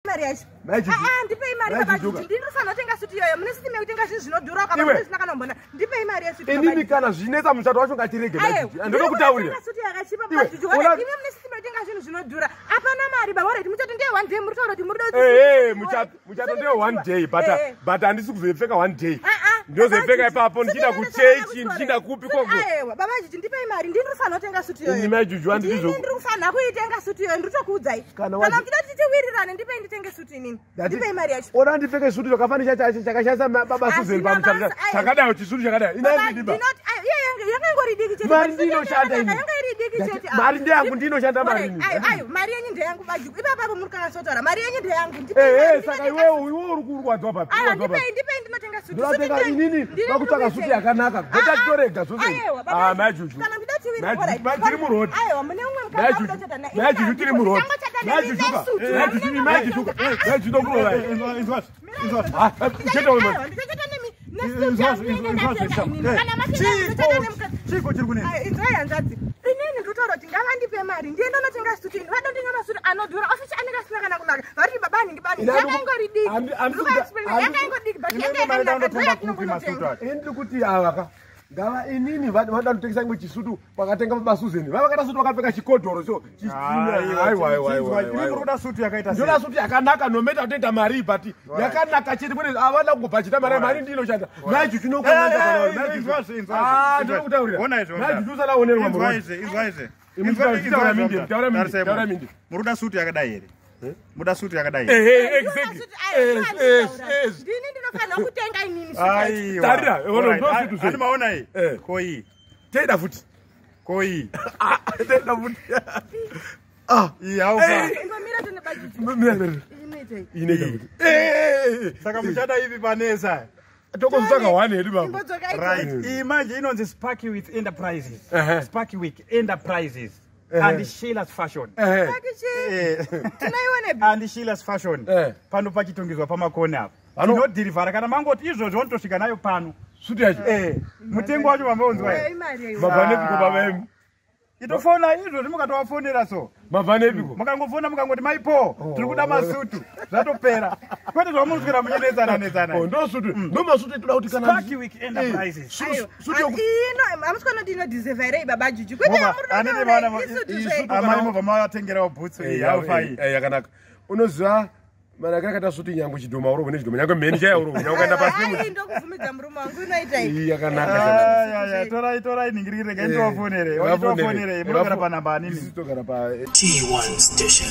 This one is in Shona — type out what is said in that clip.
mari yacho. Majuju. Ndipei mari babajuju. Ndinofanira kutenga sutu iyoyo. Mune siti mekutenga zvinhu zvinodhura kana mune sina kanombona. Ndipei mari yesutu. Inini kana zvinetsa muchato wacho ngatirege majuju. Ndinokutaurira. Sutu yakachipa babajuju. Imi mune siti mekutenga zvinhu zvinodhura. Apana mari baboreti muchato ndeye 1 day muri taura kuti muri muchato ndeye 1 day but handisi kuzopfeka 1 day. Ndozopfeka ipapo ndichida kuchechi ndichida kupi koko. Aiwa babajuju ndipei mari ndinofanira kutenga sutu iyoyo. Ini majuju handizo. Ndinofanira kuitenga sutu iyoyo ndinokuudzai. Kana mukida tichiwirirana ndipei nditenge sutu inini. Ndipei mari yacho. Ora ndipfeke sutu yakafanira chakashasa baba Susan pamutarira. Chakadai chisutu chakadai. Ina ndiba. Yakangori diki chete. Mari ndinoshanda ini. Yakangori diki chete. Mari ndeyangu ndinoshanda mari ini. Ayo mari yenyu ndeyangu bajuju. Ipapo muri kangasotora. Mari yenyu ndeyangu. Saka iwe uri kurwadwa papi. Ndipei ndinotenga sutu. Ndinotenga inini vakutsvaka sutu yakanaka. Gota torega Susan. Majuju. Kana mukida tiwiri. Majiri murodi. Aiwa mune umwe mukadzi. Majuju tiri murodi. Majuju majuju. Majuju ndokurola. Cheta wewe. Chiko chiri kuneni. Inzai hanzvadzi. Inini ndinotaura kuti ngavandipe mari ndiende ndotenga sutu ini. Vadotenga masutu anodhura osichi anenge asina kana kunaka. Vari baba ningi bani. Yakangori diki. Yakangori diki but yakangori Ndiri kuti avaka ngava inini vada kutengesa imwe chisutu vakatenga baba Susan vavakata sutu vakapfeka chikodhoro cho Ndoda sutu yakaita sei. ndoda sutu yakanaka nometa kutoita mari but yakanaka chete kwete avana kungobhachita mari ndinoshanda majuju ndinokutaurira usala onerwa muruda sutu yakadai here. Muda sutu yakadai. Exactly. Ndini ndinofanira kutenga inini. Tarira, ndo sutu ani maona hii. Koi. Teda futi. Koi. Teda futi. Yauka. Ngomira tone bajuju. Ineta futi. Saka muchada hivi panesa. Toko msaka 1 hedi baba. Right. Imagine inonzi Sparky with Enterprises. Sparky with Enterprises. And Sheila's fashion. And Sheila's fashion. Pano pachitongezwa pamakona apa. Anodhirivhara kana mangoti izvozvo ndosvika nayo pano. Sutu yacho. Mutengo wacho wamaonzwa. Mabvanepiko baba emu. Itofona izvozvo mukatovafonera so. Mabvanepiko. Mukangofona mukangoti maipo tiri kuda masutu. Zvatopera. Kwete zvamunosvira muchinetsana. Ndo sutu. Ndo masutu toda kuti kana Sparky with Enterprises. Sutu ino amusikana ndino deserve baba juju. Kwete anene vana amaimo vamatengerawo bhutsu iyi yaufai. Yakanaka. Unoziva mana kakata sutu nyangu chidhoma uro chidhoma nyangu mheni chaya uro nyangu pasi nemuti ndokuvumidza murume wangu unoita iyi yakanaka torai ningirire gaitovafonere munogara panhamba anini T1 station